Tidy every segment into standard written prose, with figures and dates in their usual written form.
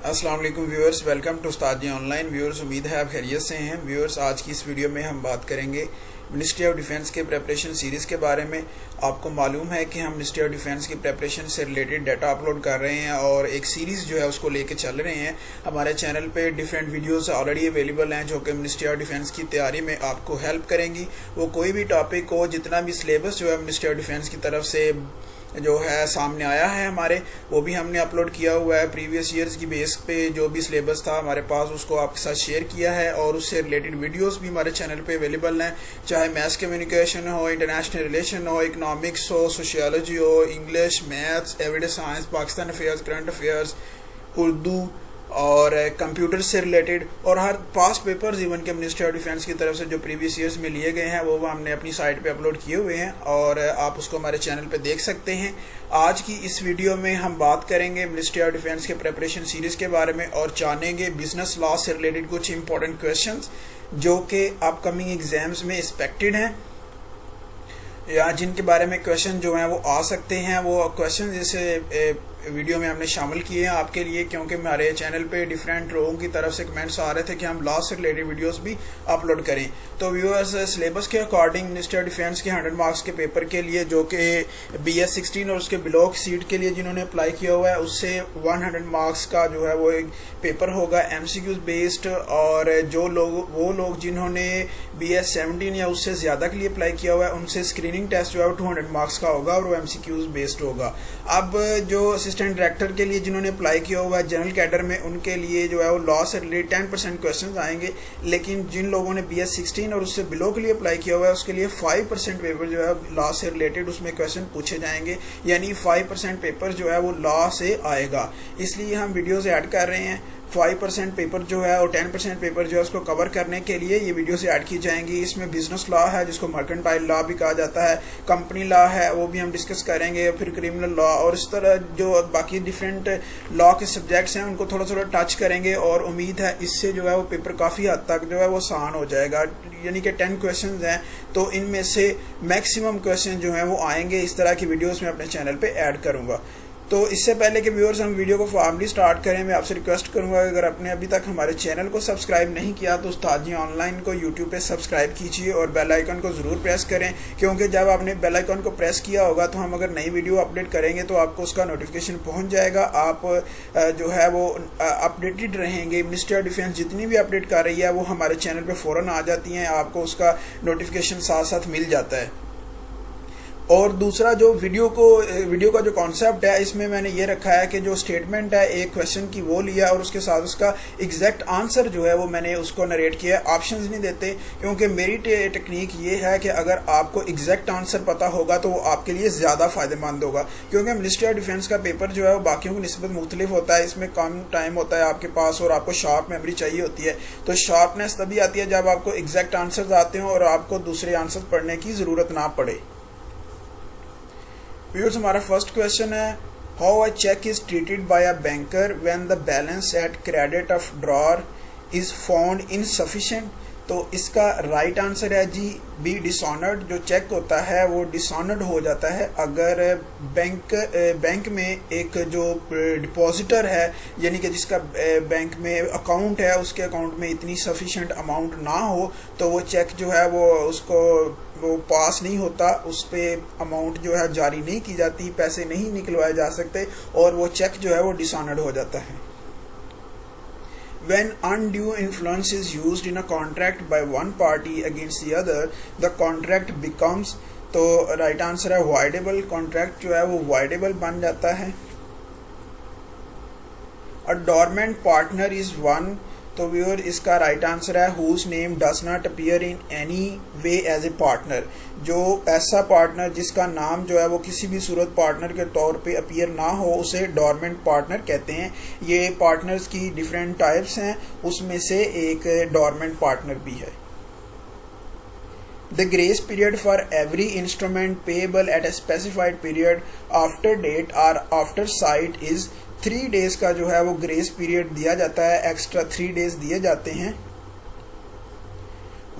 अस्सलाम वालेकुम viewers, welcome to Ustad ji online. Viewers, उम्मीद है आप खैरियत से हैं। व्यूअर्स, आज की इस वीडियो में हम बात करेंगे मिनिस्ट्री ऑफ डिफेंस के प्रेपरेशन सीरीज़ के बारे में। आपको मालूम है कि हम मिनिस्ट्री ऑफ डिफेंस की प्रेपरेशन से रिलेटेड डाटा अपलोड कर रहे हैं और एक सीरीज़ जो है उसको लेके चल रहे हैं। हमारे चैनल पे डिफरेंट वीडियोस ऑलरेडी अवेलेबल हैं जो कि मिनिस्ट्री ऑफ डिफेंस की तैयारी में आपको हेल्प करेंगी। वो कोई भी टॉपिक हो, जितना भी सिलेबस जो है मिनिस्ट्री ऑफ डिफेंस की तरफ से जो है सामने आया है हमारे, वो भी हमने अपलोड किया हुआ है। प्रीवियस ईयर्स की बेस पे जो भी सिलेबस था हमारे पास, उसको आपके साथ शेयर किया है और उससे रिलेटेड वीडियोस भी हमारे चैनल पे अवेलेबल हैं। चाहे मैथ्स कम्युनिकेशन हो, इंटरनेशनल रिलेशन हो, इकोनॉमिक्स हो, सोशियोलॉजी हो, English, maths, everyday science, Pakistan affairs, current affairs, Urdu और कंप्यूटर से रिलेटेड, और हर पास्ट पेपर्स इवन के मिनिस्ट्री ऑफ डिफेंस की तरफ से जो प्रीवियस ईयर्स में लिए गए हैं वो हमने अपनी साइट पे अपलोड किए हुए हैं और आप उसको हमारे चैनल पे देख सकते हैं। आज की इस वीडियो में हम बात करेंगे मिनिस्ट्री ऑफ डिफेंस के प्रेपरेशन सीरीज के बारे में और जानेंगे बिजनेस लॉ से रिलेटेड कुछ इंपॉर्टेंट क्वेश्चंस जो कि अपकमिंग एग्जाम्स में एक्सपेक्टेड हैं या जिनके बारे में क्वेश्चन जो हैं वो आ सकते हैं। वो क्वेश्चन जैसे वीडियो में हमने शामिल किए हैं आपके लिए, क्योंकि हमारे चैनल पे डिफरेंट लोगों की तरफ से कमेंट्स आ रहे थे कि हम लॉ से रिलेटेड वीडियोस भी अपलोड करें। तो व्यूअर्स, सिलेबस के अकॉर्डिंग मिनिस्ट्री ऑफ डिफेंस के 100 मार्क्स के पेपर के लिए जो कि BS 16 और उसके बिलो की सीट के लिए जिन्होंने अप्लाई किया हुआ है, उससे 100 मार्क्स का जो है वो एक पेपर होगा MCQs बेस्ड। और वो लोग जिन्होंने BS 17 या उससे ज़्यादा के लिए अप्लाई किया हुआ है, उनसे स्क्रीनिंग टेस्ट जो है वो 200 मार्क्स का होगा और वो MCQs बेस्ड होगा। अब जो असिस्टेंट डायरेक्टर के लिए जिन्होंने अप्लाई किया हुआ है जनरल कैडर में, उनके लिए जो है वो लॉ से रिलेटेड 10% क्वेश्चन आएंगे। लेकिन जिन लोगों ने BS 16 और उससे बिलो के लिए अप्लाई किया हुआ है, उसके लिए 5% पेपर जो है लॉ से रिलेटेड उसमें क्वेश्चन पूछे जाएंगे, यानी 5% पेपर जो है वो लॉ से आएगा। इसलिए हम वीडियोज ऐड कर रहे हैं। 5% पेपर जो है और 10% पेपर जो है उसको कवर करने के लिए ये वीडियो से ऐड की जाएंगी। इसमें बिजनेस लॉ है जिसको मर्केंटाइल लॉ भी कहा जाता है, कंपनी लॉ है वो भी हम डिस्कस करेंगे, फिर क्रिमिनल लॉ और इस तरह जो बाकी डिफरेंट लॉ के सब्जेक्ट्स हैं उनको थोड़ा थोड़ा टच करेंगे। और उम्मीद है इससे जो है वो पेपर काफ़ी हद तक जो है वो आसान हो जाएगा। यानी कि 10 क्वेश्चन हैं तो इनमें से मैक्सिमम क्वेश्चन जो हैं वो आएंगे। इस तरह की वीडियोज़ मैं अपने चैनल पर ऐड करूँगा। तो इससे पहले कि व्यूअर्स हम वीडियो को फॉर्मली स्टार्ट करें, मैं आपसे रिक्वेस्ट करूंगा कि अगर आपने अभी तक हमारे चैनल को सब्सक्राइब नहीं किया तो उस्ताद जी ऑनलाइन को यूट्यूब पे सब्सक्राइब कीजिए और बेल आइकन को ज़रूर प्रेस करें, क्योंकि जब आपने बेल आइकन को प्रेस किया होगा तो हम अगर नई वीडियो अपडेट करेंगे तो आपको उसका नोटिफिकेशन पहुँच जाएगा। आप जो है वो अपडेटेड रहेंगे। मिनिस्ट्री ऑफ डिफेंस जितनी भी अपडेट कर रही है वो हमारे चैनल पर फ़ौरन आ जाती हैं, आपको उसका नोटिफिकेशन साथ साथ मिल जाता है। और दूसरा जो वीडियो का जो कॉन्सेप्ट है, इसमें मैंने ये रखा है कि जो स्टेटमेंट है एक क्वेश्चन की वो लिया और उसके साथ उसका एग्जैक्ट आंसर जो है वो मैंने उसको नरेट किया है। ऑप्शंस नहीं देते, क्योंकि मेरी टेक्निक ये है कि अगर आपको एग्जैक्ट आंसर पता होगा तो वो आपके लिए ज़्यादा फ़ायदेमंद होगा। क्योंकि मिनिस्ट्री ऑफ डिफेंस का पेपर जो है वो बाकियों की निस्बत मुख्तलिफ होता है, इसमें कम टाइम होता है आपके पास और आपको शार्प मेमोरी चाहिए होती है। तो शार्पनेस तभी आती है जब आपको एग्जैक्ट आंसर आते हो और आपको दूसरे आंसर पढ़ने की ज़रूरत ना पड़े। व्यूअर्स, हमारा फर्स्ट क्वेश्चन है, how a cheque is treated by a banker when the balance at credit of drawer is found insufficient. तो इसका राइट आंसर है जी बी, डिसऑनर्ड। जो चेक होता है वो डिसऑनर्ड हो जाता है अगर बैंक में एक जो डिपॉजिटर है, यानी कि जिसका बैंक में अकाउंट है, उसके अकाउंट में इतनी सफिशिएंट अमाउंट ना हो तो वो चेक जो है वो पास नहीं होता, उस पर अमाउंट जो है जारी नहीं की जाती, पैसे नहीं निकलवाए जा सकते और वो चेक जो है वो डिसऑनर्ड हो जाता है। When undue influence is used in a contract by one party against the other, the contract becomes, तो राइट आंसर है voidable। कॉन्ट्रैक्ट जो है वो voidable बन जाता है। A dormant partner is one, तो व्यूअर इसका राइट आंसर है whose name does not appear in any way as a partner। जो ऐसा पार्टनर जिसका नाम जो है वो किसी भी सूरत पार्टनर के तौर पे अपीयर ना हो, उसे डॉर्मेंट पार्टनर कहते हैं। ये पार्टनर्स की डिफरेंट टाइप्स हैं, उसमें से एक डॉर्मेंट पार्टनर भी है। The grace period for every instrument payable at a specified period after date or after sight is 3 days का जो है वो ग्रेस पीरियड दिया जाता है, एक्स्ट्रा 3 days दिए जाते हैं।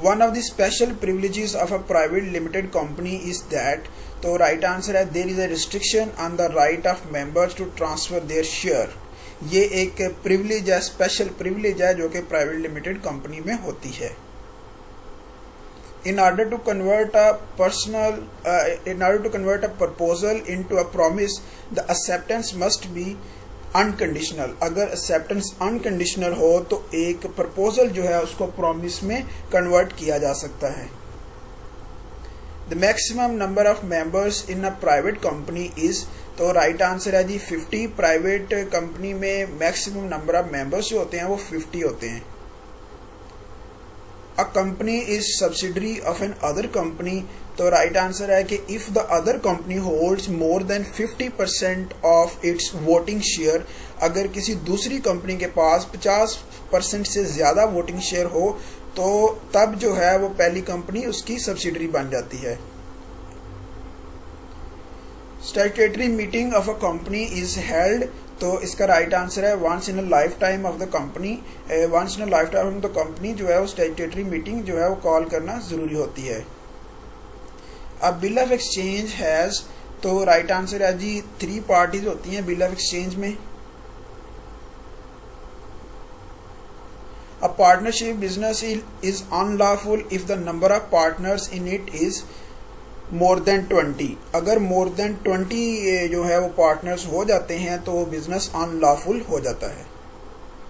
One of the special privileges of a private limited company is that, तो राइट आंसर है there is a restriction on the right of members to transfer their share। ये एक प्रिविलेज है, स्पेशल प्रिविलेज है जो कि प्राइवेट लिमिटेड कंपनी में होती है। In order to convert a proposal into a promise, the acceptance must be unconditional। अगर acceptance unconditional हो तो एक proposal जो है उसको promise में convert किया जा सकता है। The maximum number of members in a private company is, तो राइट आंसर है जी 50। प्राइवेट कंपनी में मैक्सिमम नंबर ऑफ मेंबर्स जो होते हैं वो 50 होते हैं। A company is subsidiary of N other company, तो राइट आंसर है कि if the other company holds more than 50% of its voting share, अगर किसी दूसरी कंपनी के पास 50% से ज़्यादा वोटिंग शेयर हो तो तब जो है वो पहली कंपनी उसकी सब्सिडरी बन जाती है। Statutory meeting of a company is held, तो इसका राइट आंसर है once in a life time of the company. Once in a life time of the company जो है वो स्टैट्यूटरी मीटिंग जो है वो कॉल करना ज़रूरी होती है। अब बिल ऑफ एक्सचेंज हैज़, तो राइट आंसर है जी 3 पार्टीज होती हैं बिल ऑफ एक्सचेंज में। A partnership business is unlawful if the number of partners in it is more than 20। अगर मोर देन 20 जो है वो पार्टनर्स हो जाते हैं तो वो बिजनेस अनलॉफुल हो जाता है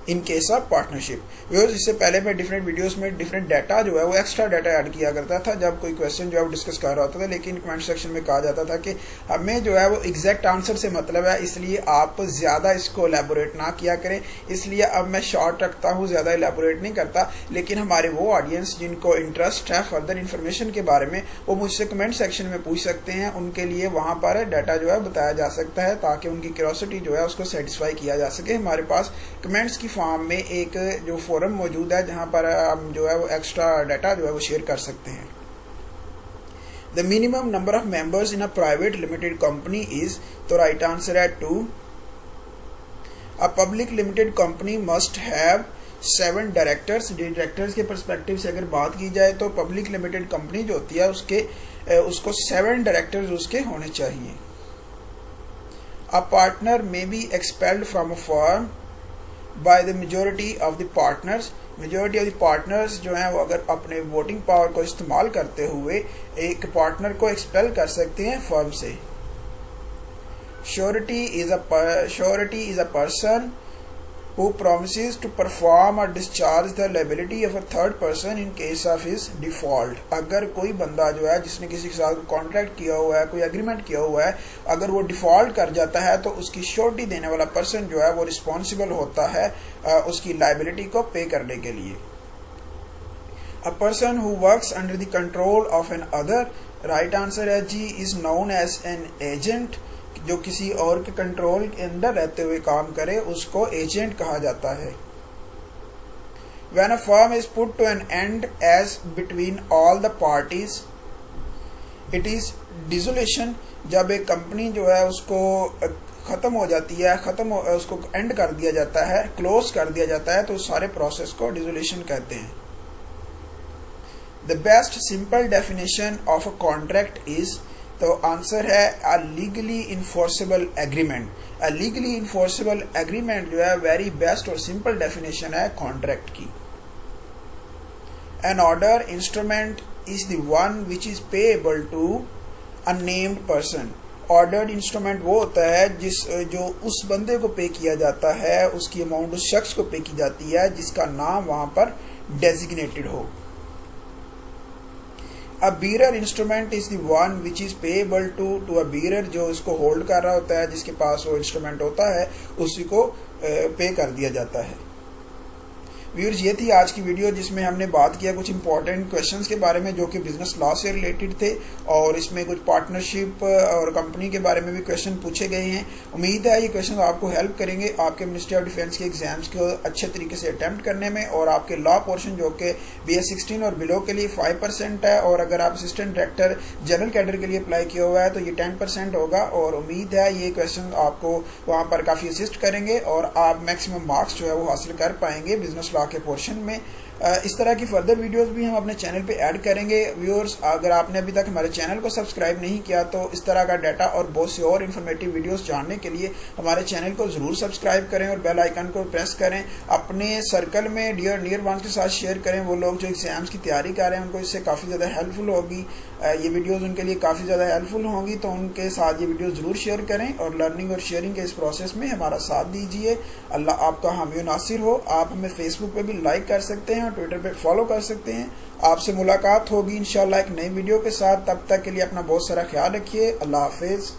in case of partnership. Viewers, इससे पहले मैं डिफरेंट वीडियोस में डिफरेंट डाटा जो है वो एक्स्ट्रा डाटा ऐड किया करता था जब कोई क्वेश्चन जो है वो डिस्कस कर रहा होता था, लेकिन कमेंट सेक्शन में कहा जाता था कि हमें जो है वो एग्जैक्ट आंसर से मतलब है, इसलिए आप ज़्यादा इसको एलेबोरेट ना किया करें। इसलिए अब मैं शॉर्ट रखता हूँ, ज़्यादा एलेबोरेट नहीं करता। लेकिन हमारे वो ऑडियंस जिनको इंटरेस्ट है फर्दर इन्फॉर्मेशन के बारे में, वो मुझसे कमेंट सेक्शन में पूछ सकते हैं। उनके लिए वहाँ पर डाटा जो है बताया जा सकता है ताकि उनकी क्यूरियोसिटी जो है उसको सेटिस्फाई किया जा सके। हमारे पास कमेंट्स की फॉर्म में एक जो फोरम मौजूद है जहां पर हम जो है वो एक्स्ट्रा डाटा जो है वो शेयर कर सकते हैं। The minimum number of members in a private limited company is, तो राइट आंसर है 2। A public limited company must have 7 directors. Directors के पर्सपेक्टिव से अगर बात की जाए तो पब्लिक लिमिटेड कंपनी जो होती है उसको 7 डायरेक्टर्स उसके होने चाहिए। A partner may be expelled from a firm by the majority of the partners. Majority of the partners जो हैं वो अगर अपने वोटिंग पावर को इस्तेमाल करते हुए एक पार्टनर को एक्सपेल कर सकते हैं फर्म से। Surety is a person who promises to perform or discharge the liability of a third person in case of his default। अगर कोई बंदा जो है जिसने किसी के साथ कॉन्ट्रैक्ट किया हुआ है, कोई एग्रीमेंट किया हुआ है, अगर वो डिफॉल्ट कर जाता है तो उसकी श्योरिटी देने वाला पर्सन जो है वो रिस्पॉन्सिबल होता है उसकी लाइबिलिटी को पे करने के लिए। A person who works under the control of N other, right answer है जी is known as an agent. जो किसी और के कंट्रोल के अंदर रहते हुए काम करे उसको एजेंट कहा जाता है। When a firm is put to an end as between all the parties, it is dissolution। जब एक कंपनी जो है उसको खत्म हो जाती है, उसको एंड कर दिया जाता है, क्लोज कर दिया जाता है, तो सारे प्रोसेस को डिसोल्यूशन कहते हैं। The best simple definition of a contract is, तो आंसर है a legally enforceable agreement. A legally enforceable agreement जो है वेरी बेस्ट और सिंपल डेफिनेशन है कॉन्ट्रैक्ट की। An order instrument is the one which is payable to a named person. Ordered instrument वो होता है जो उस बंदे को पे किया जाता है, उसकी अमाउंट उस शख्स को पे की जाती है जिसका नाम वहां पर डेजिग्नेटेड हो। A bearer instrument is the one which is payable to a bearer, जो उसको होल्ड कर रहा होता है, जिसके पास वो इंस्ट्रूमेंट होता है, उसी को पे कर दिया जाता है। व्यूअर्स, ये थी आज की वीडियो जिसमें हमने बात किया कुछ इंपॉर्टेंट क्वेश्चंस के बारे में जो कि बिजनेस लॉ से रिलेटेड थे, और इसमें कुछ पार्टनरशिप और कंपनी के बारे में भी क्वेश्चन पूछे गए हैं। उम्मीद है ये क्वेश्चन आपको हेल्प करेंगे आपके मिनिस्ट्री ऑफ डिफेंस के एग्जाम्स को अच्छे तरीके से अटैम्प्ट करने में। और आपके लॉ पोर्शन जो कि BS 16 और बिलो के लिए 5% है, और अगर आप असिस्टेंट डायरेक्टर जनरल कैडर के लिए अप्लाई किया हुआ है तो ये 10% होगा। और उम्मीद है ये क्वेश्चन आपको वहाँ पर काफ़ी असिस्ट करेंगे और आप मैक्सिमम मार्क्स जो है वो हासिल कर पाएंगे बिजनेस लॉ के पोर्शन में। इस तरह की फर्दर वीडियोस भी हम अपने चैनल पे ऐड करेंगे। व्यूअर्स, अगर आपने अभी तक हमारे चैनल को सब्सक्राइब नहीं किया तो इस तरह का डाटा और बहुत सी और इन्फॉर्मेटिव वीडियोस जानने के लिए हमारे चैनल को ज़रूर सब्सक्राइब करें और बेल आइकन को प्रेस करें। अपने सर्कल में नियर वंस के साथ शेयर करें। वो लोग जो एग्जाम्स की तैयारी कर रहे हैं उनको इससे काफ़ी ज़्यादा हेल्पफुल होगी, ये वीडियोज़ उनके लिए काफ़ी ज़्यादा हेल्पफुल होंगी, तो उनके साथ ये वीडियो ज़रूर शेयर करें और लर्निंग और शेयरिंग के इस प्रोसेस में हमारा साथ दीजिए। अल्लाह आपका हामी नासिर हो। आप हमें फेसबुक पे भी लाइक कर सकते हैं और ट्विटर पे फॉलो कर सकते हैं। आपसे मुलाकात होगी इंशाल्लाह एक नई वीडियो के साथ। तब तक के लिए अपना बहुत सारा ख्याल रखिए। अल्लाह हाफिज़।